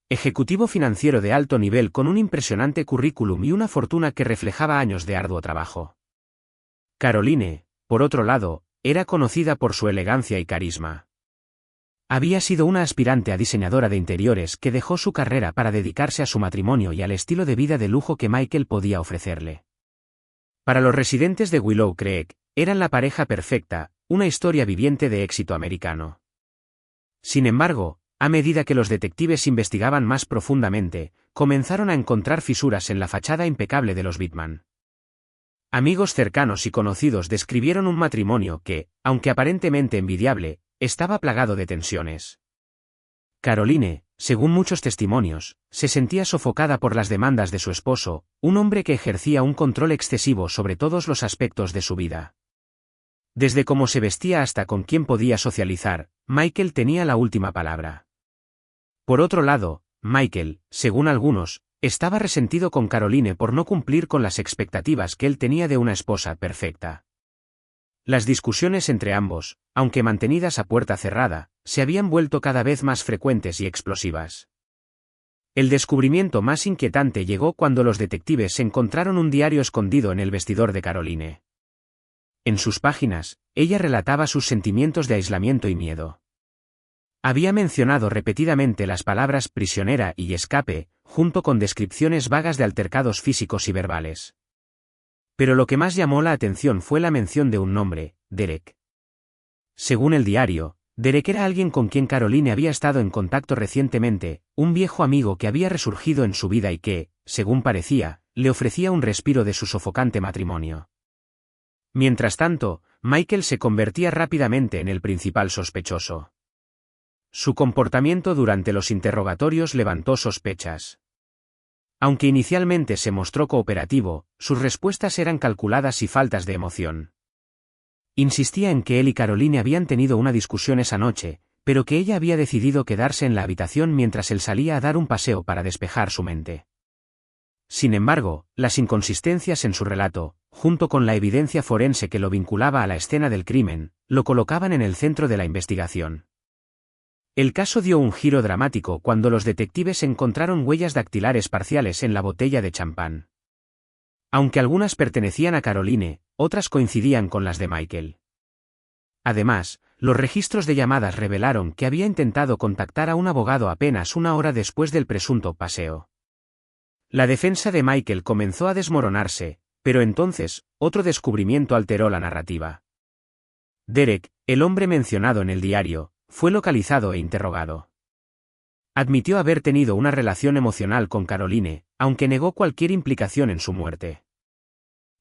ejecutivo financiero de alto nivel con un impresionante currículum y una fortuna que reflejaba años de arduo trabajo. Caroline, por otro lado, era conocida por su elegancia y carisma. Había sido una aspirante a diseñadora de interiores que dejó su carrera para dedicarse a su matrimonio y al estilo de vida de lujo que Michael podía ofrecerle. Para los residentes de Willow Creek, eran la pareja perfecta, una historia viviente de éxito americano. Sin embargo, a medida que los detectives investigaban más profundamente, comenzaron a encontrar fisuras en la fachada impecable de los Bittman. Amigos cercanos y conocidos describieron un matrimonio que, aunque aparentemente envidiable, estaba plagado de tensiones. Caroline, según muchos testimonios, se sentía sofocada por las demandas de su esposo, un hombre que ejercía un control excesivo sobre todos los aspectos de su vida. Desde cómo se vestía hasta con quién podía socializar, Michael tenía la última palabra. Por otro lado, Michael, según algunos, estaba resentido con Caroline por no cumplir con las expectativas que él tenía de una esposa perfecta. Las discusiones entre ambos, aunque mantenidas a puerta cerrada, se habían vuelto cada vez más frecuentes y explosivas. El descubrimiento más inquietante llegó cuando los detectives encontraron un diario escondido en el vestidor de Caroline. En sus páginas, ella relataba sus sentimientos de aislamiento y miedo. Había mencionado repetidamente las palabras prisionera y escape, junto con descripciones vagas de altercados físicos y verbales. Pero lo que más llamó la atención fue la mención de un nombre, Derek. Según el diario, Derek era alguien con quien Caroline había estado en contacto recientemente, un viejo amigo que había resurgido en su vida y que, según parecía, le ofrecía un respiro de su sofocante matrimonio. Mientras tanto, Michael se convertía rápidamente en el principal sospechoso. Su comportamiento durante los interrogatorios levantó sospechas. Aunque inicialmente se mostró cooperativo, sus respuestas eran calculadas y faltas de emoción. Insistía en que él y Caroline habían tenido una discusión esa noche, pero que ella había decidido quedarse en la habitación mientras él salía a dar un paseo para despejar su mente. Sin embargo, las inconsistencias en su relato, junto con la evidencia forense que lo vinculaba a la escena del crimen, lo colocaban en el centro de la investigación. El caso dio un giro dramático cuando los detectives encontraron huellas dactilares parciales en la botella de champán. Aunque algunas pertenecían a Caroline, otras coincidían con las de Michael. Además, los registros de llamadas revelaron que había intentado contactar a un abogado apenas una hora después del presunto paseo. La defensa de Michael comenzó a desmoronarse, pero entonces, otro descubrimiento alteró la narrativa. Derek, el hombre mencionado en el diario, fue localizado e interrogado. Admitió haber tenido una relación emocional con Caroline, aunque negó cualquier implicación en su muerte.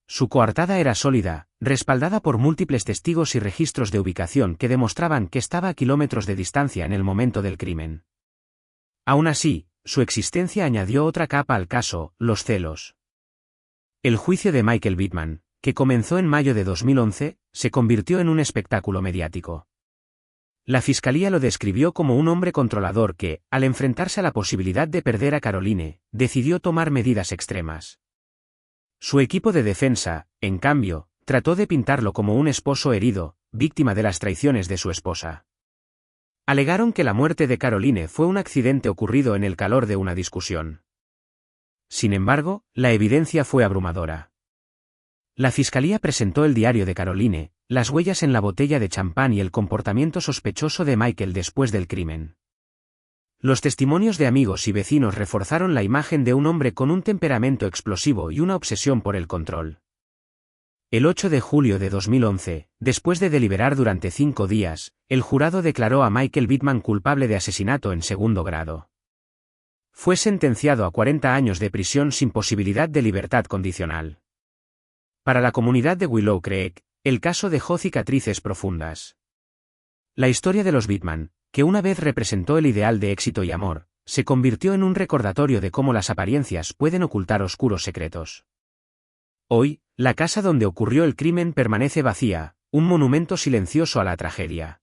Su coartada era sólida, respaldada por múltiples testigos y registros de ubicación que demostraban que estaba a kilómetros de distancia en el momento del crimen. Aún así, su existencia añadió otra capa al caso, los celos. El juicio de Michael Bittman, que comenzó en mayo de 2011, se convirtió en un espectáculo mediático. La fiscalía lo describió como un hombre controlador que, al enfrentarse a la posibilidad de perder a Caroline, decidió tomar medidas extremas. Su equipo de defensa, en cambio, trató de pintarlo como un esposo herido, víctima de las traiciones de su esposa. Alegaron que la muerte de Caroline fue un accidente ocurrido en el calor de una discusión. Sin embargo, la evidencia fue abrumadora. La fiscalía presentó el diario de Caroline, las huellas en la botella de champán y el comportamiento sospechoso de Michael después del crimen. Los testimonios de amigos y vecinos reforzaron la imagen de un hombre con un temperamento explosivo y una obsesión por el control. El 8 de julio de 2011, después de deliberar durante 5 días, el jurado declaró a Michael Bittman culpable de asesinato en segundo grado. Fue sentenciado a 40 años de prisión sin posibilidad de libertad condicional. Para la comunidad de Willow Creek, el caso dejó cicatrices profundas. La historia de los Bittman, que una vez representó el ideal de éxito y amor, se convirtió en un recordatorio de cómo las apariencias pueden ocultar oscuros secretos. Hoy, la casa donde ocurrió el crimen permanece vacía, un monumento silencioso a la tragedia.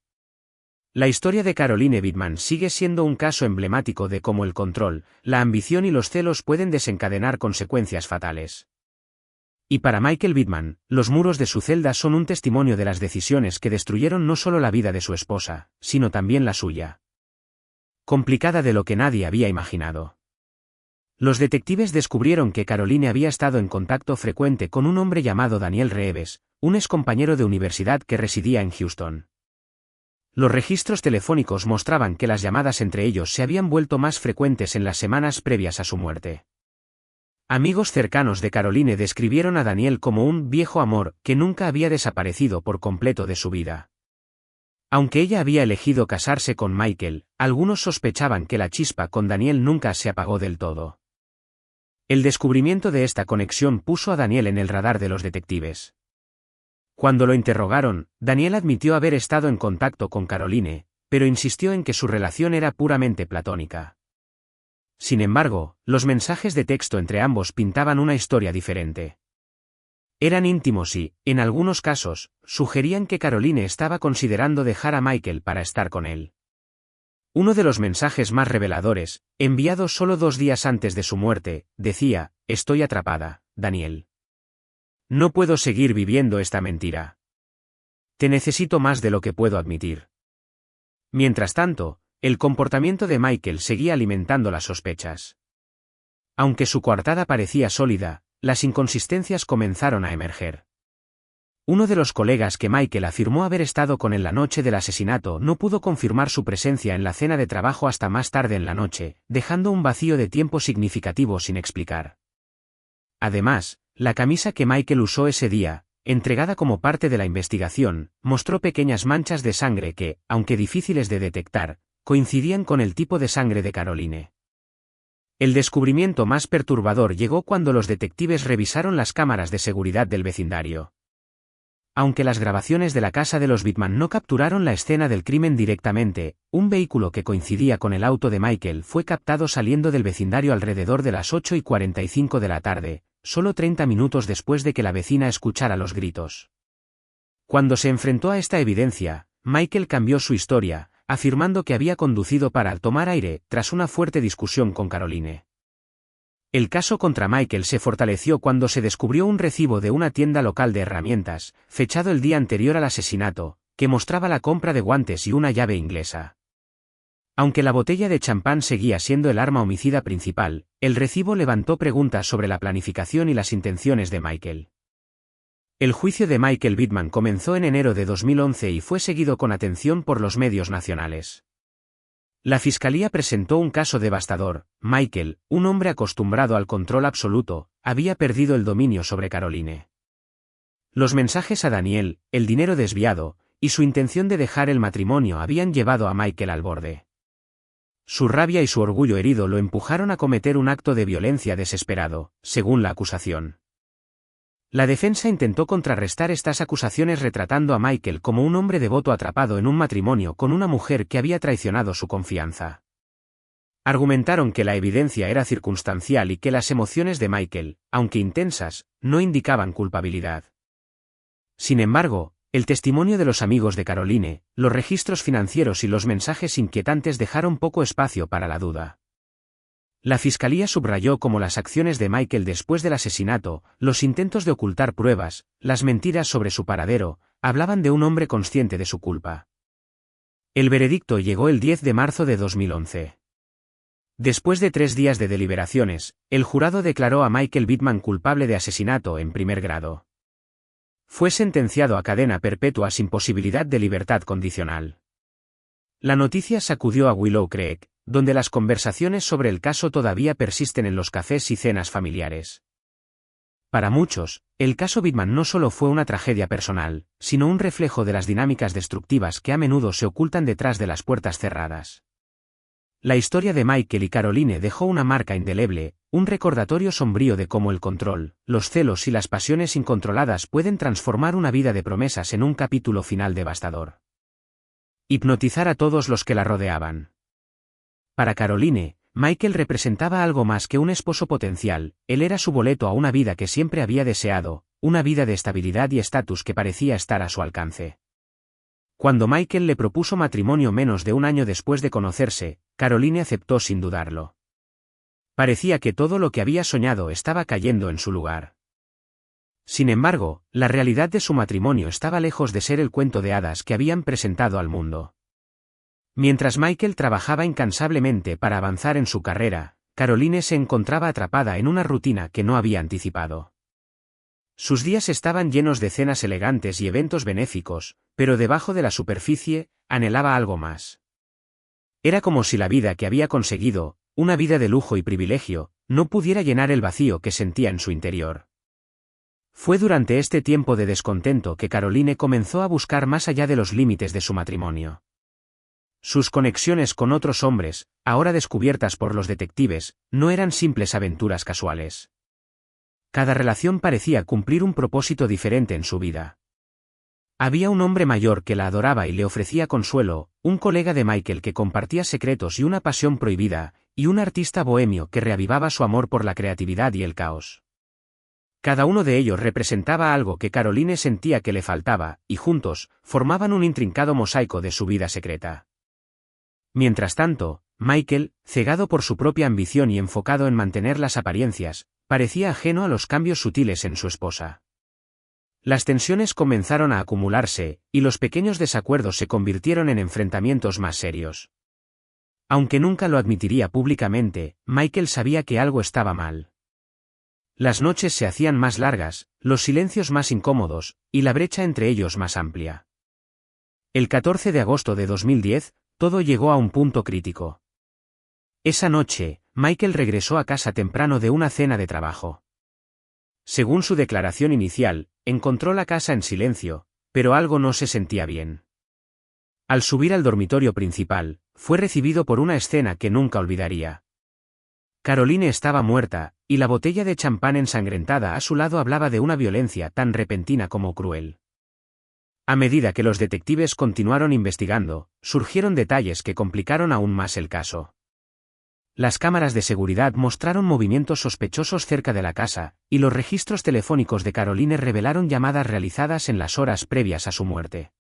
La historia de Caroline Bittman sigue siendo un caso emblemático de cómo el control, la ambición y los celos pueden desencadenar consecuencias fatales. Y para Michael Bittman, los muros de su celda son un testimonio de las decisiones que destruyeron no solo la vida de su esposa, sino también la suya. complicada de lo que nadie había imaginado. Los detectives descubrieron que Caroline había estado en contacto frecuente con un hombre llamado Daniel Reeves, un excompañero de universidad que residía en Houston. Los registros telefónicos mostraban que las llamadas entre ellos se habían vuelto más frecuentes en las semanas previas a su muerte. Amigos cercanos de Caroline describieron a Daniel como un viejo amor que nunca había desaparecido por completo de su vida. Aunque ella había elegido casarse con Michael, algunos sospechaban que la chispa con Daniel nunca se apagó del todo. El descubrimiento de esta conexión puso a Daniel en el radar de los detectives. Cuando lo interrogaron, Daniel admitió haber estado en contacto con Caroline, pero insistió en que su relación era puramente platónica. Sin embargo, los mensajes de texto entre ambos pintaban una historia diferente. Eran íntimos y, en algunos casos, sugerían que Caroline estaba considerando dejar a Michael para estar con él. Uno de los mensajes más reveladores, enviado solo 2 días antes de su muerte, decía: «Estoy atrapada, Daniel. No puedo seguir viviendo esta mentira. Te necesito más de lo que puedo admitir». Mientras tanto, el comportamiento de Michael seguía alimentando las sospechas. Aunque su coartada parecía sólida, las inconsistencias comenzaron a emerger. Uno de los colegas que Michael afirmó haber estado con en la noche del asesinato no pudo confirmar su presencia en la cena de trabajo hasta más tarde en la noche, dejando un vacío de tiempo significativo sin explicar. Además, la camisa que Michael usó ese día, entregada como parte de la investigación, mostró pequeñas manchas de sangre que, aunque difíciles de detectar, coincidían con el tipo de sangre de Caroline. El descubrimiento más perturbador llegó cuando los detectives revisaron las cámaras de seguridad del vecindario. Aunque las grabaciones de la casa de los Bittman no capturaron la escena del crimen directamente, un vehículo que coincidía con el auto de Michael fue captado saliendo del vecindario alrededor de las 8:45 de la tarde, solo 30 minutos después de que la vecina escuchara los gritos. Cuando se enfrentó a esta evidencia, Michael cambió su historia, afirmando que había conducido para tomar aire, tras una fuerte discusión con Caroline. El caso contra Michael se fortaleció cuando se descubrió un recibo de una tienda local de herramientas, fechado el día anterior al asesinato, que mostraba la compra de guantes y una llave inglesa. Aunque la botella de champán seguía siendo el arma homicida principal, el recibo levantó preguntas sobre la planificación y las intenciones de Michael. El juicio de Michael Bittman comenzó en enero de 2011 y fue seguido con atención por los medios nacionales. La fiscalía presentó un caso devastador. Michael, un hombre acostumbrado al control absoluto, había perdido el dominio sobre Caroline. Los mensajes a Daniel, el dinero desviado, y su intención de dejar el matrimonio habían llevado a Michael al borde. Su rabia y su orgullo herido lo empujaron a cometer un acto de violencia desesperado, según la acusación. La defensa intentó contrarrestar estas acusaciones retratando a Michael como un hombre devoto atrapado en un matrimonio con una mujer que había traicionado su confianza. Argumentaron que la evidencia era circunstancial y que las emociones de Michael, aunque intensas, no indicaban culpabilidad. Sin embargo, el testimonio de los amigos de Caroline, los registros financieros y los mensajes inquietantes dejaron poco espacio para la duda. La fiscalía subrayó cómo las acciones de Michael después del asesinato, los intentos de ocultar pruebas, las mentiras sobre su paradero, hablaban de un hombre consciente de su culpa. El veredicto llegó el 10 de marzo de 2011. Después de 3 días de deliberaciones, el jurado declaró a Michael Bittman culpable de asesinato en primer grado. Fue sentenciado a cadena perpetua sin posibilidad de libertad condicional. La noticia sacudió a Willow Creek, donde las conversaciones sobre el caso todavía persisten en los cafés y cenas familiares. Para muchos, el caso Bittman no solo fue una tragedia personal, sino un reflejo de las dinámicas destructivas que a menudo se ocultan detrás de las puertas cerradas. La historia de Michael y Caroline dejó una marca indeleble, un recordatorio sombrío de cómo el control, los celos y las pasiones incontroladas pueden transformar una vida de promesas en un capítulo final devastador. Hipnotizar a todos los que la rodeaban. Para Caroline, Michael representaba algo más que un esposo potencial, él era su boleto a una vida que siempre había deseado, una vida de estabilidad y estatus que parecía estar a su alcance. Cuando Michael le propuso matrimonio menos de un año después de conocerse, Caroline aceptó sin dudarlo. Parecía que todo lo que había soñado estaba cayendo en su lugar. Sin embargo, la realidad de su matrimonio estaba lejos de ser el cuento de hadas que habían presentado al mundo. Mientras Michael trabajaba incansablemente para avanzar en su carrera, Caroline se encontraba atrapada en una rutina que no había anticipado. Sus días estaban llenos de cenas elegantes y eventos benéficos, pero debajo de la superficie, anhelaba algo más. Era como si la vida que había conseguido, una vida de lujo y privilegio, no pudiera llenar el vacío que sentía en su interior. Fue durante este tiempo de descontento que Caroline comenzó a buscar más allá de los límites de su matrimonio. Sus conexiones con otros hombres, ahora descubiertas por los detectives, no eran simples aventuras casuales. Cada relación parecía cumplir un propósito diferente en su vida. Había un hombre mayor que la adoraba y le ofrecía consuelo, un colega de Michael que compartía secretos y una pasión prohibida, y un artista bohemio que reavivaba su amor por la creatividad y el caos. Cada uno de ellos representaba algo que Caroline sentía que le faltaba, y juntos, formaban un intrincado mosaico de su vida secreta. Mientras tanto, Michael, cegado por su propia ambición y enfocado en mantener las apariencias, parecía ajeno a los cambios sutiles en su esposa. Las tensiones comenzaron a acumularse, y los pequeños desacuerdos se convirtieron en enfrentamientos más serios. Aunque nunca lo admitiría públicamente, Michael sabía que algo estaba mal. Las noches se hacían más largas, los silencios más incómodos, y la brecha entre ellos más amplia. El 14 de agosto de 2010, todo llegó a un punto crítico. Esa noche, Michael regresó a casa temprano de una cena de trabajo. Según su declaración inicial, encontró la casa en silencio, pero algo no se sentía bien. Al subir al dormitorio principal, fue recibido por una escena que nunca olvidaría. Caroline estaba muerta, y la botella de champán ensangrentada a su lado hablaba de una violencia tan repentina como cruel. A medida que los detectives continuaron investigando, surgieron detalles que complicaron aún más el caso. Las cámaras de seguridad mostraron movimientos sospechosos cerca de la casa, y los registros telefónicos de Caroline revelaron llamadas realizadas en las horas previas a su muerte.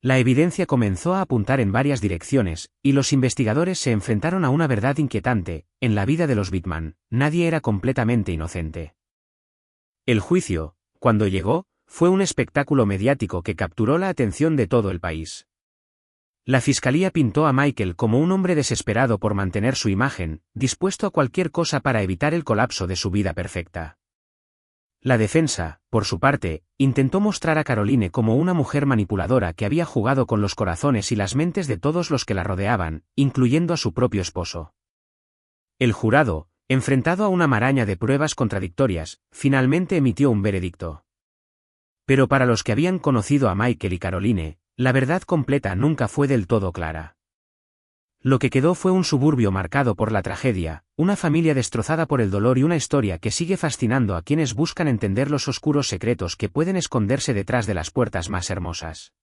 La evidencia comenzó a apuntar en varias direcciones, y los investigadores se enfrentaron a una verdad inquietante: en la vida de los Bittman, nadie era completamente inocente. El juicio, cuando llegó, fue un espectáculo mediático que capturó la atención de todo el país. La fiscalía pintó a Michael como un hombre desesperado por mantener su imagen, dispuesto a cualquier cosa para evitar el colapso de su vida perfecta. La defensa, por su parte, intentó mostrar a Caroline como una mujer manipuladora que había jugado con los corazones y las mentes de todos los que la rodeaban, incluyendo a su propio esposo. El jurado, enfrentado a una maraña de pruebas contradictorias, finalmente emitió un veredicto. Pero para los que habían conocido a Michael y Caroline, la verdad completa nunca fue del todo clara. Lo que quedó fue un suburbio marcado por la tragedia, una familia destrozada por el dolor y una historia que sigue fascinando a quienes buscan entender los oscuros secretos que pueden esconderse detrás de las puertas más hermosas.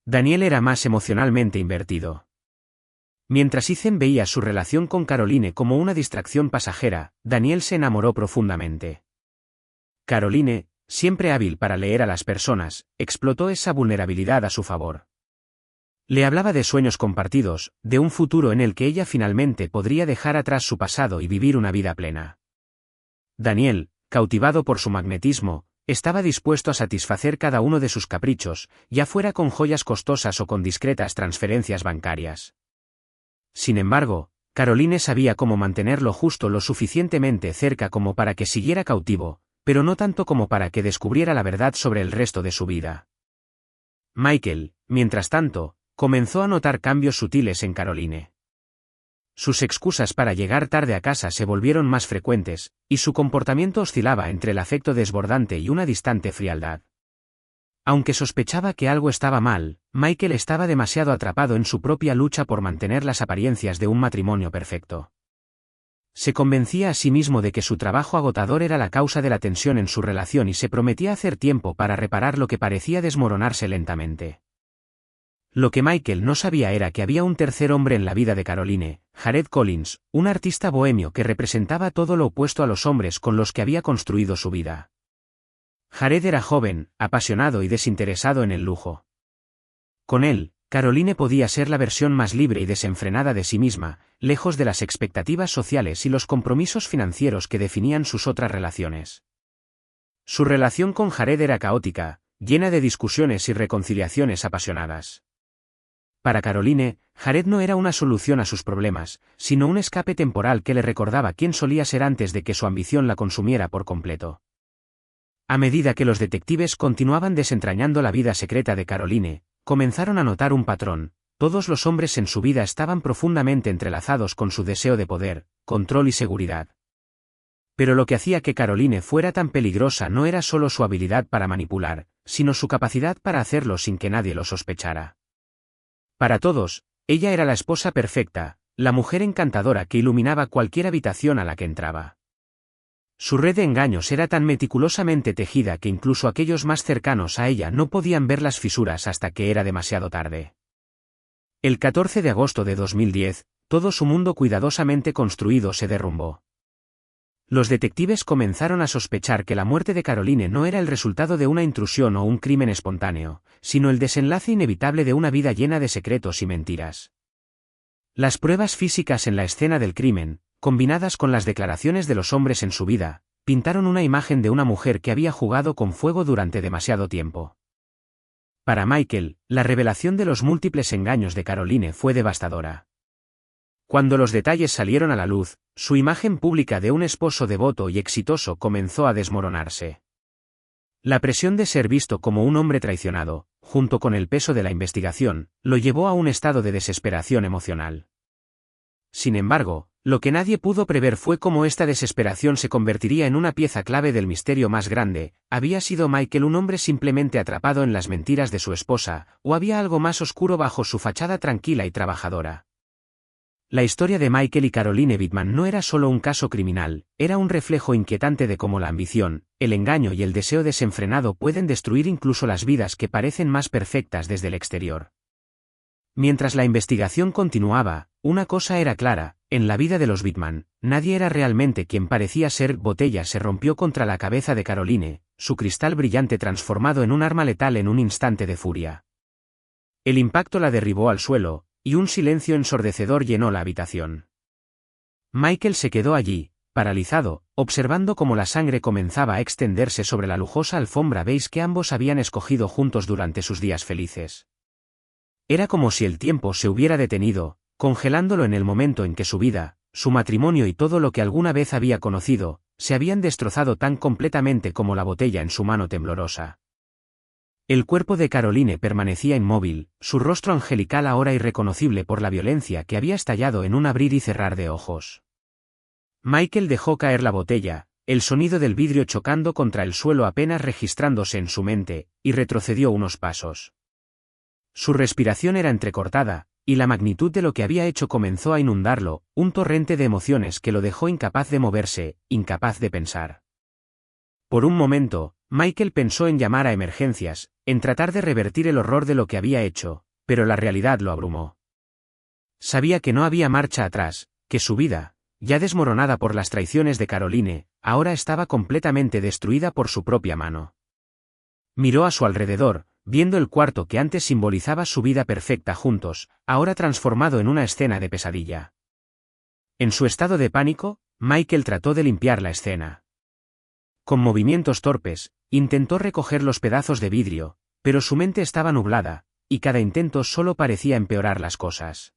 Daniel era más emocionalmente invertido. Mientras Ethan veía su relación con Caroline como una distracción pasajera, Daniel se enamoró profundamente. Caroline, siempre hábil para leer a las personas, explotó esa vulnerabilidad a su favor. Le hablaba de sueños compartidos, de un futuro en el que ella finalmente podría dejar atrás su pasado y vivir una vida plena. Daniel, cautivado por su magnetismo, estaba dispuesto a satisfacer cada uno de sus caprichos, ya fuera con joyas costosas o con discretas transferencias bancarias. Sin embargo, Caroline sabía cómo mantenerlo justo lo suficientemente cerca como para que siguiera cautivo, pero no tanto como para que descubriera la verdad sobre el resto de su vida. Michael, mientras tanto, comenzó a notar cambios sutiles en Caroline. Sus excusas para llegar tarde a casa se volvieron más frecuentes, y su comportamiento oscilaba entre el afecto desbordante y una distante frialdad. Aunque sospechaba que algo estaba mal, Michael estaba demasiado atrapado en su propia lucha por mantener las apariencias de un matrimonio perfecto. Se convencía a sí mismo de que su trabajo agotador era la causa de la tensión en su relación y se prometía hacer tiempo para reparar lo que parecía desmoronarse lentamente. Lo que Michael no sabía era que había un tercer hombre en la vida de Caroline, Jared Collins, un artista bohemio que representaba todo lo opuesto a los hombres con los que había construido su vida. Jared era joven, apasionado y desinteresado en el lujo. Con él, Caroline podía ser la versión más libre y desenfrenada de sí misma, lejos de las expectativas sociales y los compromisos financieros que definían sus otras relaciones. Su relación con Jared era caótica, llena de discusiones y reconciliaciones apasionadas. Para Caroline, Jared no era una solución a sus problemas, sino un escape temporal que le recordaba quién solía ser antes de que su ambición la consumiera por completo. A medida que los detectives continuaban desentrañando la vida secreta de Caroline, comenzaron a notar un patrón: todos los hombres en su vida estaban profundamente entrelazados con su deseo de poder, control y seguridad. Pero lo que hacía que Caroline fuera tan peligrosa no era solo su habilidad para manipular, sino su capacidad para hacerlo sin que nadie lo sospechara. Para todos, ella era la esposa perfecta, la mujer encantadora que iluminaba cualquier habitación a la que entraba. Su red de engaños era tan meticulosamente tejida que incluso aquellos más cercanos a ella no podían ver las fisuras hasta que era demasiado tarde. El 14 de agosto de 2010, todo su mundo cuidadosamente construido se derrumbó. Los detectives comenzaron a sospechar que la muerte de Caroline no era el resultado de una intrusión o un crimen espontáneo, sino el desenlace inevitable de una vida llena de secretos y mentiras. Las pruebas físicas en la escena del crimen, combinadas con las declaraciones de los hombres en su vida, pintaron una imagen de una mujer que había jugado con fuego durante demasiado tiempo. Para Michael, la revelación de los múltiples engaños de Caroline fue devastadora. Cuando los detalles salieron a la luz, su imagen pública de un esposo devoto y exitoso comenzó a desmoronarse. La presión de ser visto como un hombre traicionado, junto con el peso de la investigación, lo llevó a un estado de desesperación emocional. Sin embargo, lo que nadie pudo prever fue cómo esta desesperación se convertiría en una pieza clave del misterio más grande: ¿había sido Michael un hombre simplemente atrapado en las mentiras de su esposa, o había algo más oscuro bajo su fachada tranquila y trabajadora? La historia de Michael y Caroline Bittman no era solo un caso criminal, era un reflejo inquietante de cómo la ambición, el engaño y el deseo desenfrenado pueden destruir incluso las vidas que parecen más perfectas desde el exterior. Mientras la investigación continuaba, una cosa era clara: en la vida de los Bittman, nadie era realmente quien parecía ser. Botella se rompió contra la cabeza de Caroline, su cristal brillante transformado en un arma letal en un instante de furia. El impacto la derribó al suelo, y un silencio ensordecedor llenó la habitación. Michael se quedó allí, paralizado, observando cómo la sangre comenzaba a extenderse sobre la lujosa alfombra beige que ambos habían escogido juntos durante sus días felices. Era como si el tiempo se hubiera detenido, congelándolo en el momento en que su vida, su matrimonio y todo lo que alguna vez había conocido, se habían destrozado tan completamente como la botella en su mano temblorosa. El cuerpo de Caroline permanecía inmóvil, su rostro angelical ahora irreconocible por la violencia que había estallado en un abrir y cerrar de ojos. Michael dejó caer la botella, el sonido del vidrio chocando contra el suelo apenas registrándose en su mente, y retrocedió unos pasos. Su respiración era entrecortada, y la magnitud de lo que había hecho comenzó a inundarlo, un torrente de emociones que lo dejó incapaz de moverse, incapaz de pensar. Por un momento, Michael pensó en llamar a emergencias, en tratar de revertir el horror de lo que había hecho, pero la realidad lo abrumó. Sabía que no había marcha atrás, que su vida, ya desmoronada por las traiciones de Caroline, ahora estaba completamente destruida por su propia mano. Miró a su alrededor, viendo el cuarto que antes simbolizaba su vida perfecta juntos, ahora transformado en una escena de pesadilla. En su estado de pánico, Michael trató de limpiar la escena. Con movimientos torpes, intentó recoger los pedazos de vidrio, pero su mente estaba nublada, y cada intento solo parecía empeorar las cosas.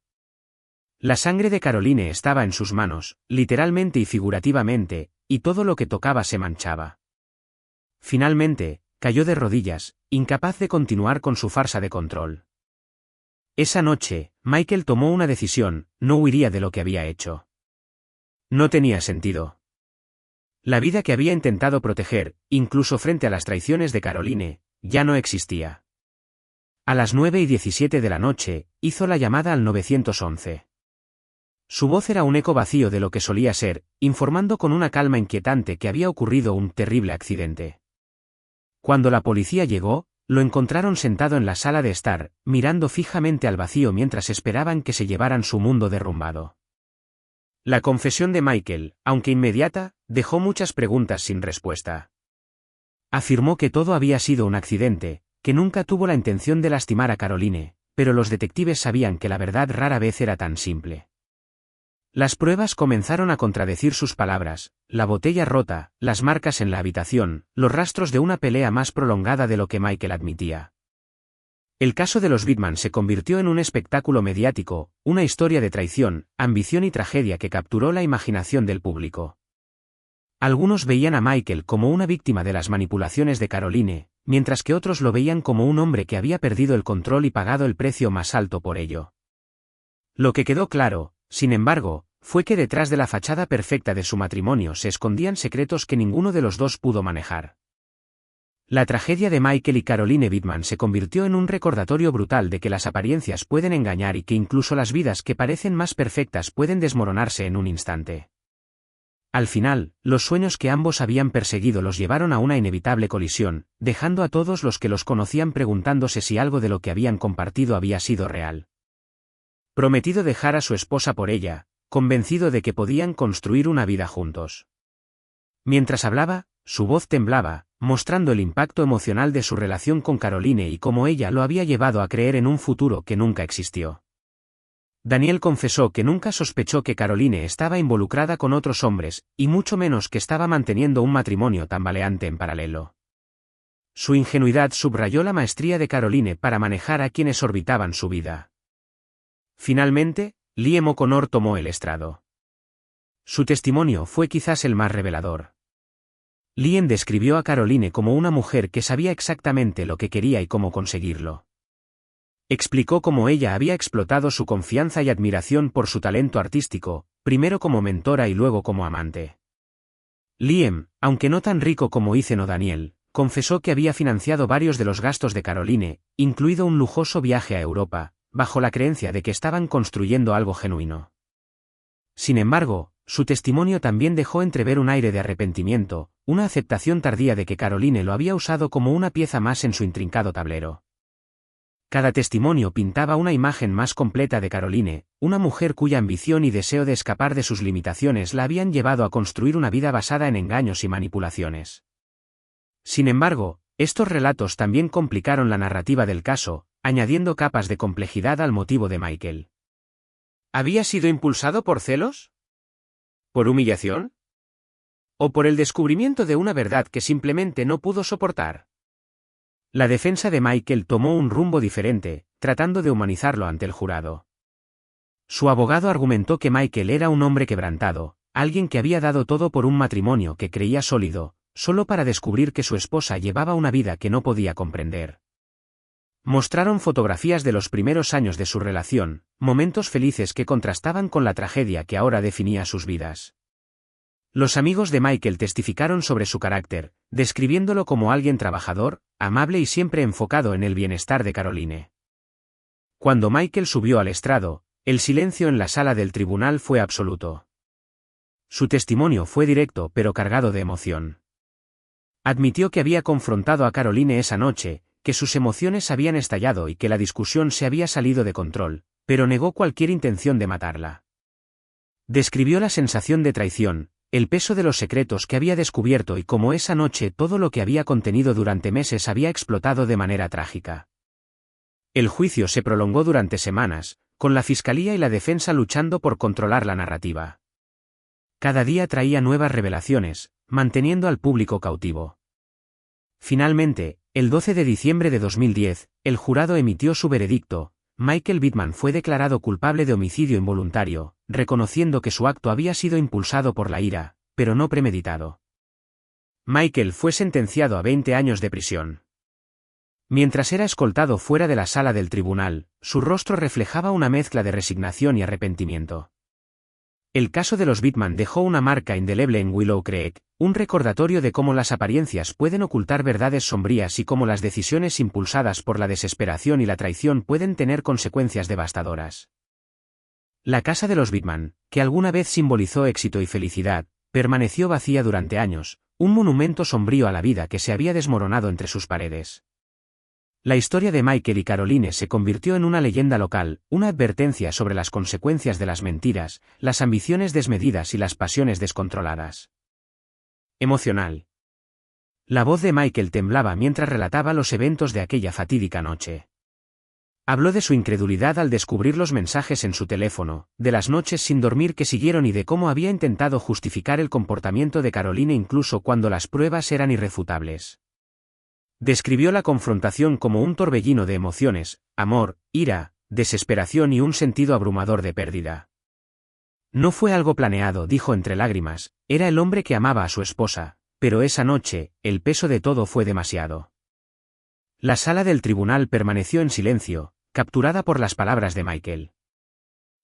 La sangre de Caroline estaba en sus manos, literalmente y figurativamente, y todo lo que tocaba se manchaba. Finalmente, cayó de rodillas, incapaz de continuar con su farsa de control. Esa noche, Michael tomó una decisión: no huiría de lo que había hecho. No tenía sentido. La vida que había intentado proteger, incluso frente a las traiciones de Caroline, ya no existía. A las 9:17 de la noche, hizo la llamada al 911. Su voz era un eco vacío de lo que solía ser, informando con una calma inquietante que había ocurrido un terrible accidente. Cuando la policía llegó, lo encontraron sentado en la sala de estar, mirando fijamente al vacío mientras esperaban que se llevaran su mundo derrumbado. La confesión de Michael, aunque inmediata, dejó muchas preguntas sin respuesta. Afirmó que todo había sido un accidente, que nunca tuvo la intención de lastimar a Caroline, pero los detectives sabían que la verdad rara vez era tan simple. Las pruebas comenzaron a contradecir sus palabras: la botella rota, las marcas en la habitación, los rastros de una pelea más prolongada de lo que Michael admitía. El caso de los Bidman se convirtió en un espectáculo mediático, una historia de traición, ambición y tragedia que capturó la imaginación del público. Algunos veían a Michael como una víctima de las manipulaciones de Caroline, mientras que otros lo veían como un hombre que había perdido el control y pagado el precio más alto por ello. Lo que quedó claro, sin embargo, fue que detrás de la fachada perfecta de su matrimonio se escondían secretos que ninguno de los dos pudo manejar. La tragedia de Michael y Caroline Bidman se convirtió en un recordatorio brutal de que las apariencias pueden engañar y que incluso las vidas que parecen más perfectas pueden desmoronarse en un instante. Al final, los sueños que ambos habían perseguido los llevaron a una inevitable colisión, dejando a todos los que los conocían preguntándose si algo de lo que habían compartido había sido real. Prometido dejar a su esposa por ella, convencido de que podían construir una vida juntos. Mientras hablaba, su voz temblaba, mostrando el impacto emocional de su relación con Caroline y cómo ella lo había llevado a creer en un futuro que nunca existió. Daniel confesó que nunca sospechó que Caroline estaba involucrada con otros hombres, y mucho menos que estaba manteniendo un matrimonio tambaleante en paralelo. Su ingenuidad subrayó la maestría de Caroline para manejar a quienes orbitaban su vida. Finalmente, Liam O'Connor tomó el estrado. Su testimonio fue quizás el más revelador. Liam describió a Caroline como una mujer que sabía exactamente lo que quería y cómo conseguirlo. Explicó cómo ella había explotado su confianza y admiración por su talento artístico, primero como mentora y luego como amante. Liam, aunque no tan rico como Ethan o Daniel, confesó que había financiado varios de los gastos de Caroline, incluido un lujoso viaje a Europa, bajo la creencia de que estaban construyendo algo genuino. Sin embargo, su testimonio también dejó entrever un aire de arrepentimiento, una aceptación tardía de que Caroline lo había usado como una pieza más en su intrincado tablero. Cada testimonio pintaba una imagen más completa de Caroline, una mujer cuya ambición y deseo de escapar de sus limitaciones la habían llevado a construir una vida basada en engaños y manipulaciones. Sin embargo, estos relatos también complicaron la narrativa del caso, añadiendo capas de complejidad al motivo de Michael. ¿Había sido impulsado por celos? ¿Por humillación? ¿O por el descubrimiento de una verdad que simplemente no pudo soportar? La defensa de Michael tomó un rumbo diferente, tratando de humanizarlo ante el jurado. Su abogado argumentó que Michael era un hombre quebrantado, alguien que había dado todo por un matrimonio que creía sólido, solo para descubrir que su esposa llevaba una vida que no podía comprender. Mostraron fotografías de los primeros años de su relación, momentos felices que contrastaban con la tragedia que ahora definía sus vidas. Los amigos de Michael testificaron sobre su carácter, describiéndolo como alguien trabajador, amable y siempre enfocado en el bienestar de Caroline. Cuando Michael subió al estrado, el silencio en la sala del tribunal fue absoluto. Su testimonio fue directo pero cargado de emoción. Admitió que había confrontado a Caroline esa noche, que sus emociones habían estallado y que la discusión se había salido de control, pero negó cualquier intención de matarla. Describió la sensación de traición, el peso de los secretos que había descubierto y cómo esa noche todo lo que había contenido durante meses había explotado de manera trágica. El juicio se prolongó durante semanas, con la fiscalía y la defensa luchando por controlar la narrativa. Cada día traía nuevas revelaciones, manteniendo al público cautivo. Finalmente, el 12 de diciembre de 2010, el jurado emitió su veredicto. Michael Bidman fue declarado culpable de homicidio involuntario, reconociendo que su acto había sido impulsado por la ira, pero no premeditado. Michael fue sentenciado a 20 años de prisión. Mientras era escoltado fuera de la sala del tribunal, su rostro reflejaba una mezcla de resignación y arrepentimiento. El caso de los Bidman dejó una marca indeleble en Willow Creek, un recordatorio de cómo las apariencias pueden ocultar verdades sombrías y cómo las decisiones impulsadas por la desesperación y la traición pueden tener consecuencias devastadoras. La casa de los Bidman, que alguna vez simbolizó éxito y felicidad, permaneció vacía durante años, un monumento sombrío a la vida que se había desmoronado entre sus paredes. La historia de Michael y Caroline se convirtió en una leyenda local, una advertencia sobre las consecuencias de las mentiras, las ambiciones desmedidas y las pasiones descontroladas. Emocional. La voz de Michael temblaba mientras relataba los eventos de aquella fatídica noche. Habló de su incredulidad al descubrir los mensajes en su teléfono, de las noches sin dormir que siguieron y de cómo había intentado justificar el comportamiento de Caroline incluso cuando las pruebas eran irrefutables. Describió la confrontación como un torbellino de emociones, amor, ira, desesperación y un sentido abrumador de pérdida. No fue algo planeado, dijo entre lágrimas, era el hombre que amaba a su esposa, pero esa noche, el peso de todo fue demasiado. La sala del tribunal permaneció en silencio, capturada por las palabras de Michael.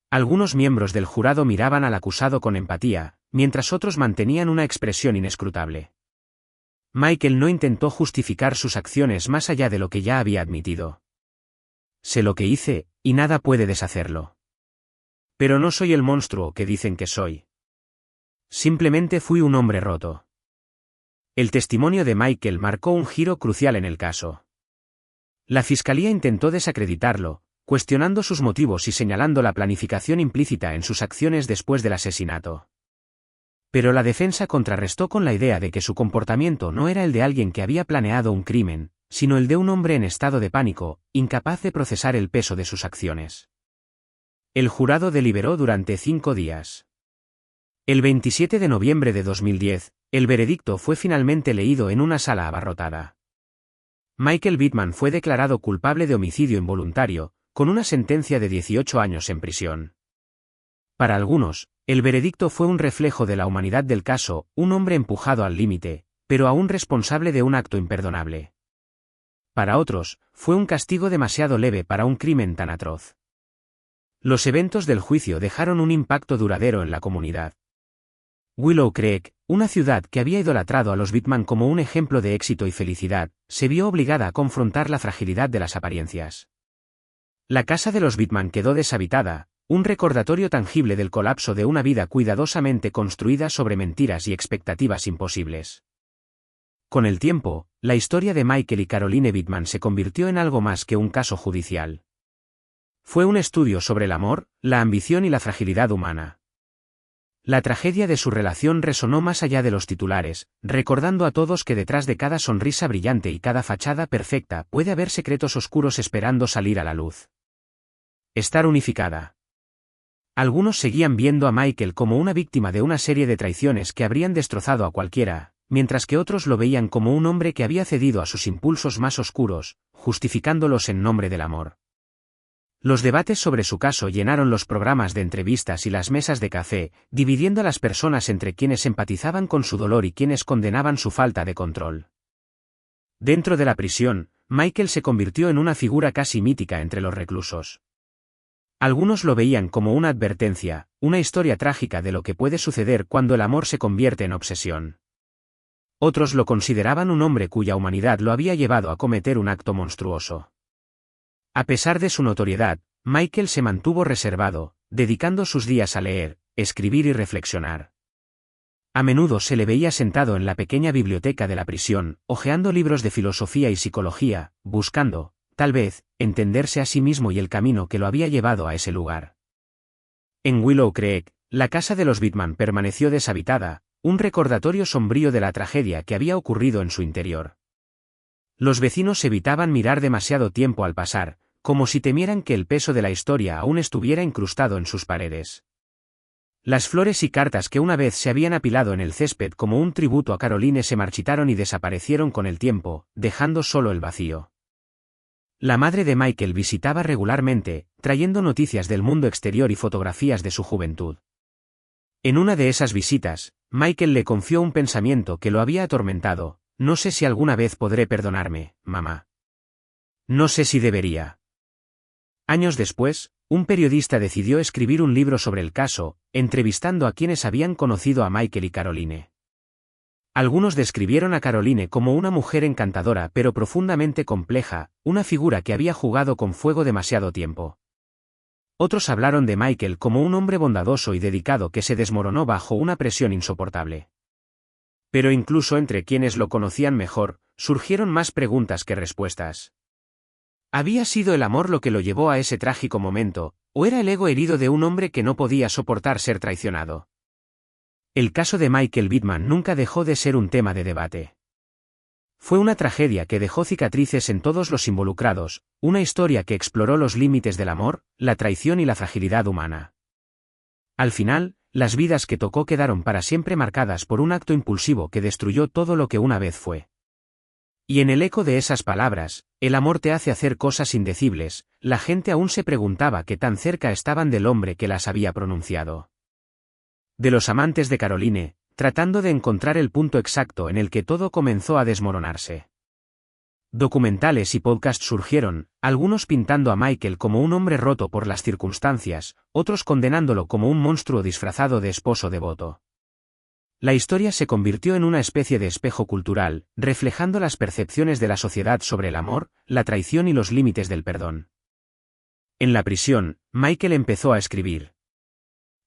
Algunos miembros del jurado miraban al acusado con empatía, mientras otros mantenían una expresión inescrutable. Michael no intentó justificar sus acciones más allá de lo que ya había admitido. Sé lo que hice, y nada puede deshacerlo. Pero no soy el monstruo que dicen que soy. Simplemente fui un hombre roto. El testimonio de Michael marcó un giro crucial en el caso. La fiscalía intentó desacreditarlo, cuestionando sus motivos y señalando la planificación implícita en sus acciones después del asesinato. Pero la defensa contrarrestó con la idea de que su comportamiento no era el de alguien que había planeado un crimen, sino el de un hombre en estado de pánico, incapaz de procesar el peso de sus acciones. El jurado deliberó durante 5 días. El 27 de noviembre de 2010, el veredicto fue finalmente leído en una sala abarrotada. Michael Bittman fue declarado culpable de homicidio involuntario, con una sentencia de 18 años en prisión. Para algunos, el veredicto fue un reflejo de la humanidad del caso, un hombre empujado al límite, pero aún responsable de un acto imperdonable. Para otros, fue un castigo demasiado leve para un crimen tan atroz. Los eventos del juicio dejaron un impacto duradero en la comunidad. Willow Creek, una ciudad que había idolatrado a los Bittman como un ejemplo de éxito y felicidad, se vio obligada a confrontar la fragilidad de las apariencias. La casa de los Bittman quedó deshabitada, un recordatorio tangible del colapso de una vida cuidadosamente construida sobre mentiras y expectativas imposibles. Con el tiempo, la historia de Michael y Caroline Bittman se convirtió en algo más que un caso judicial. Fue un estudio sobre el amor, la ambición y la fragilidad humana. La tragedia de su relación resonó más allá de los titulares, recordando a todos que detrás de cada sonrisa brillante y cada fachada perfecta puede haber secretos oscuros esperando salir a la luz. Estar unificada. Algunos seguían viendo a Michael como una víctima de una serie de traiciones que habrían destrozado a cualquiera, mientras que otros lo veían como un hombre que había cedido a sus impulsos más oscuros, justificándolos en nombre del amor. Los debates sobre su caso llenaron los programas de entrevistas y las mesas de café, dividiendo a las personas entre quienes empatizaban con su dolor y quienes condenaban su falta de control. Dentro de la prisión, Michael se convirtió en una figura casi mítica entre los reclusos. Algunos lo veían como una advertencia, una historia trágica de lo que puede suceder cuando el amor se convierte en obsesión. Otros lo consideraban un hombre cuya humanidad lo había llevado a cometer un acto monstruoso. A pesar de su notoriedad, Michael se mantuvo reservado, dedicando sus días a leer, escribir y reflexionar. A menudo se le veía sentado en la pequeña biblioteca de la prisión, hojeando libros de filosofía y psicología, buscando, tal vez, entenderse a sí mismo y el camino que lo había llevado a ese lugar. En Willow Creek, la casa de los Bittman permaneció deshabitada, un recordatorio sombrío de la tragedia que había ocurrido en su interior. Los vecinos evitaban mirar demasiado tiempo al pasar, como si temieran que el peso de la historia aún estuviera incrustado en sus paredes. Las flores y cartas que una vez se habían apilado en el césped como un tributo a Caroline se marchitaron y desaparecieron con el tiempo, dejando solo el vacío. La madre de Michael visitaba regularmente, trayendo noticias del mundo exterior y fotografías de su juventud. En una de esas visitas, Michael le confió un pensamiento que lo había atormentado: no sé si alguna vez podré perdonarme, mamá. No sé si debería. Años después, un periodista decidió escribir un libro sobre el caso, entrevistando a quienes habían conocido a Michael y Caroline. Algunos describieron a Caroline como una mujer encantadora pero profundamente compleja, una figura que había jugado con fuego demasiado tiempo. Otros hablaron de Michael como un hombre bondadoso y dedicado que se desmoronó bajo una presión insoportable. Pero incluso entre quienes lo conocían mejor, surgieron más preguntas que respuestas. ¿Había sido el amor lo que lo llevó a ese trágico momento, o era el ego herido de un hombre que no podía soportar ser traicionado? El caso de Michael Bittman nunca dejó de ser un tema de debate. Fue una tragedia que dejó cicatrices en todos los involucrados, una historia que exploró los límites del amor, la traición y la fragilidad humana. Al final, las vidas que tocó quedaron para siempre marcadas por un acto impulsivo que destruyó todo lo que una vez fue. Y en el eco de esas palabras, el amor te hace hacer cosas indecibles, la gente aún se preguntaba qué tan cerca estaban del hombre que las había pronunciado. De los amantes de Caroline, tratando de encontrar el punto exacto en el que todo comenzó a desmoronarse. Documentales y podcasts surgieron, algunos pintando a Michael como un hombre roto por las circunstancias, otros condenándolo como un monstruo disfrazado de esposo devoto. La historia se convirtió en una especie de espejo cultural, reflejando las percepciones de la sociedad sobre el amor, la traición y los límites del perdón. En la prisión, Michael empezó a escribir.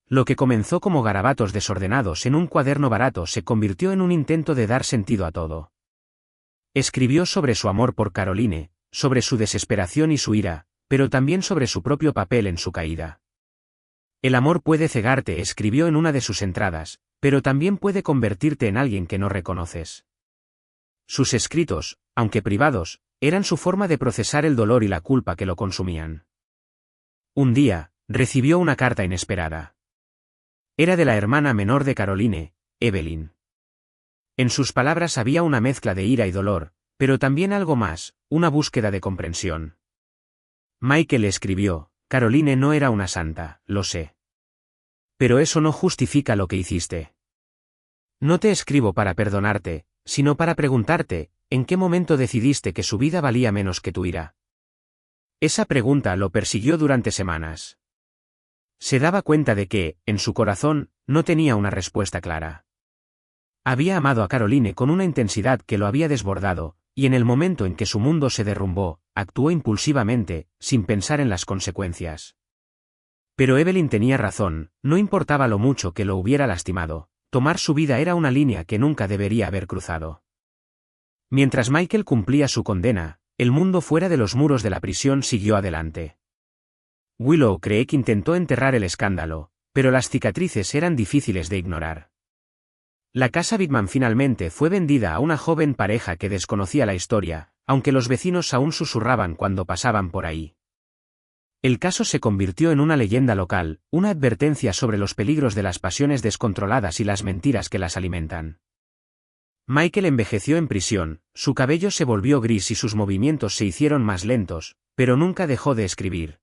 Lo que comenzó como garabatos desordenados en un cuaderno barato se convirtió en un intento de dar sentido a todo. Escribió sobre su amor por Caroline, sobre su desesperación y su ira, pero también sobre su propio papel en su caída. El amor puede cegarte, escribió en una de sus entradas, pero también puede convertirte en alguien que no reconoces. Sus escritos, aunque privados, eran su forma de procesar el dolor y la culpa que lo consumían. Un día, recibió una carta inesperada. Era de la hermana menor de Caroline, Evelyn. En sus palabras había una mezcla de ira y dolor, pero también algo más, una búsqueda de comprensión. Michael escribió, Caroline no era una santa, lo sé. Pero eso no justifica lo que hiciste. No te escribo para perdonarte, sino para preguntarte, ¿en qué momento decidiste que su vida valía menos que tu ira? Esa pregunta lo persiguió durante semanas. Se daba cuenta de que, en su corazón, no tenía una respuesta clara. Había amado a Caroline con una intensidad que lo había desbordado, y en el momento en que su mundo se derrumbó, actuó impulsivamente, sin pensar en las consecuencias. Pero Evelyn tenía razón, no importaba lo mucho que lo hubiera lastimado, tomar su vida era una línea que nunca debería haber cruzado. Mientras Michael cumplía su condena, el mundo fuera de los muros de la prisión siguió adelante. Willow Creek intentó enterrar el escándalo, pero las cicatrices eran difíciles de ignorar. La casa Bitman finalmente fue vendida a una joven pareja que desconocía la historia, aunque los vecinos aún susurraban cuando pasaban por ahí. El caso se convirtió en una leyenda local, una advertencia sobre los peligros de las pasiones descontroladas y las mentiras que las alimentan. Michael envejeció en prisión, su cabello se volvió gris y sus movimientos se hicieron más lentos, pero nunca dejó de escribir.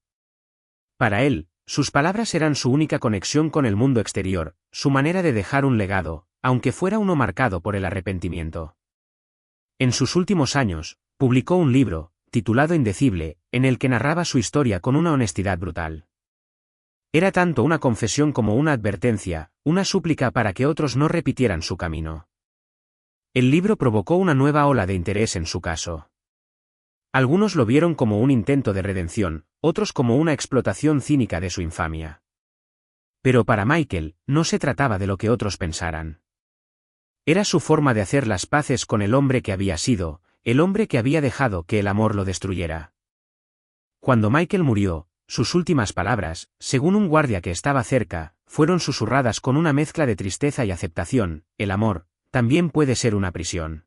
Para él, sus palabras eran su única conexión con el mundo exterior, su manera de dejar un legado, aunque fuera uno marcado por el arrepentimiento. En sus últimos años, publicó un libro, titulado Indecible, en el que narraba su historia con una honestidad brutal. Era tanto una confesión como una advertencia, una súplica para que otros no repitieran su camino. El libro provocó una nueva ola de interés en su caso. Algunos lo vieron como un intento de redención, otros como una explotación cínica de su infamia. Pero para Michael, no se trataba de lo que otros pensaran. Era su forma de hacer las paces con el hombre que había sido, el hombre que había dejado que el amor lo destruyera. Cuando Michael murió, sus últimas palabras, según un guardia que estaba cerca, fueron susurradas con una mezcla de tristeza y aceptación: el amor también puede ser una prisión.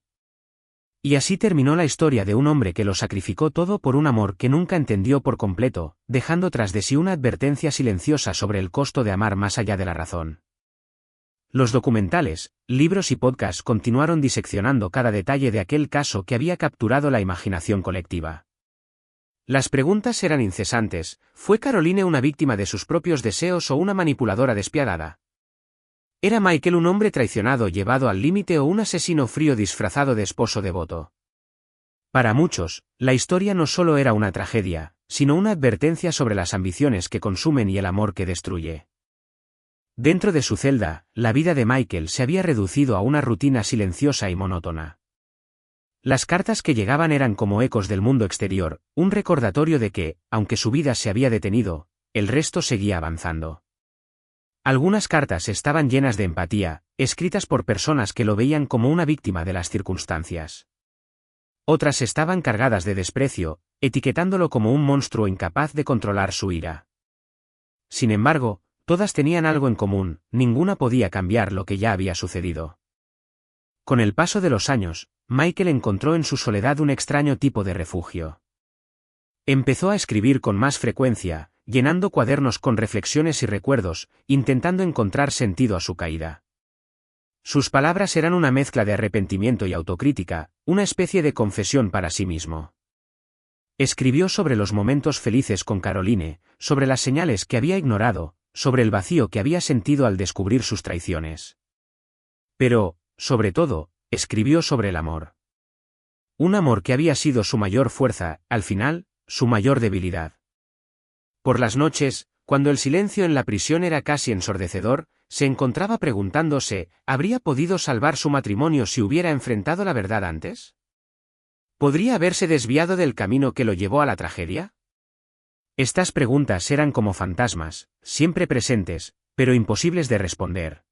Y así terminó la historia de un hombre que lo sacrificó todo por un amor que nunca entendió por completo, dejando tras de sí una advertencia silenciosa sobre el costo de amar más allá de la razón. Los documentales, libros y podcasts continuaron diseccionando cada detalle de aquel caso que había capturado la imaginación colectiva. Las preguntas eran incesantes: ¿fue Caroline una víctima de sus propios deseos o una manipuladora despiadada? ¿Era Michael un hombre traicionado llevado al límite o un asesino frío disfrazado de esposo devoto? Para muchos, la historia no solo era una tragedia, sino una advertencia sobre las ambiciones que consumen y el amor que destruye. Dentro de su celda, la vida de Michael se había reducido a una rutina silenciosa y monótona. Las cartas que llegaban eran como ecos del mundo exterior, un recordatorio de que, aunque su vida se había detenido, el resto seguía avanzando. Algunas cartas estaban llenas de empatía, escritas por personas que lo veían como una víctima de las circunstancias. Otras estaban cargadas de desprecio, etiquetándolo como un monstruo incapaz de controlar su ira. Sin embargo, todas tenían algo en común: ninguna podía cambiar lo que ya había sucedido. Con el paso de los años, Michael encontró en su soledad un extraño tipo de refugio. Empezó a escribir con más frecuencia, llenando cuadernos con reflexiones y recuerdos, intentando encontrar sentido a su caída. Sus palabras eran una mezcla de arrepentimiento y autocrítica, una especie de confesión para sí mismo. Escribió sobre los momentos felices con Caroline, sobre las señales que había ignorado, sobre el vacío que había sentido al descubrir sus traiciones. Pero, sobre todo, escribió sobre el amor. Un amor que había sido su mayor fuerza, al final, su mayor debilidad. Por las noches, cuando el silencio en la prisión era casi ensordecedor, se encontraba preguntándose, ¿habría podido salvar su matrimonio si hubiera enfrentado la verdad antes? ¿Podría haberse desviado del camino que lo llevó a la tragedia? Estas preguntas eran como fantasmas, siempre presentes, pero imposibles de responder.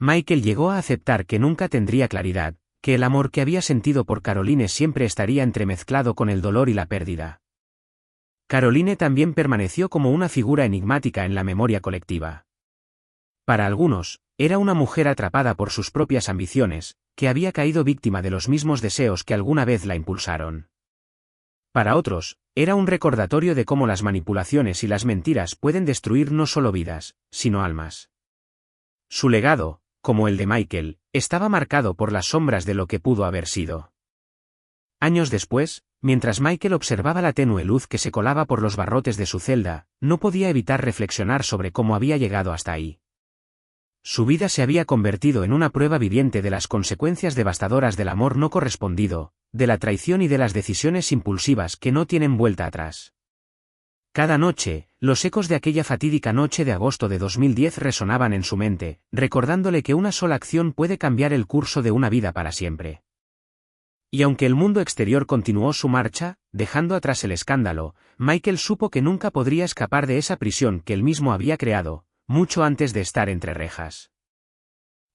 Michael llegó a aceptar que nunca tendría claridad, que el amor que había sentido por Caroline siempre estaría entremezclado con el dolor y la pérdida. Caroline también permaneció como una figura enigmática en la memoria colectiva. Para algunos, era una mujer atrapada por sus propias ambiciones, que había caído víctima de los mismos deseos que alguna vez la impulsaron. Para otros, era un recordatorio de cómo las manipulaciones y las mentiras pueden destruir no solo vidas, sino almas. Su legado, como el de Michael, estaba marcado por las sombras de lo que pudo haber sido. Años después, mientras Michael observaba la tenue luz que se colaba por los barrotes de su celda, no podía evitar reflexionar sobre cómo había llegado hasta ahí. Su vida se había convertido en una prueba viviente de las consecuencias devastadoras del amor no correspondido, de la traición y de las decisiones impulsivas que no tienen vuelta atrás. Cada noche, los ecos de aquella fatídica noche de agosto de 2010 resonaban en su mente, recordándole que una sola acción puede cambiar el curso de una vida para siempre. Y aunque el mundo exterior continuó su marcha, dejando atrás el escándalo, Michael supo que nunca podría escapar de esa prisión que él mismo había creado, mucho antes de estar entre rejas.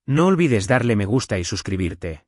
No olvides darle me gusta y suscribirte.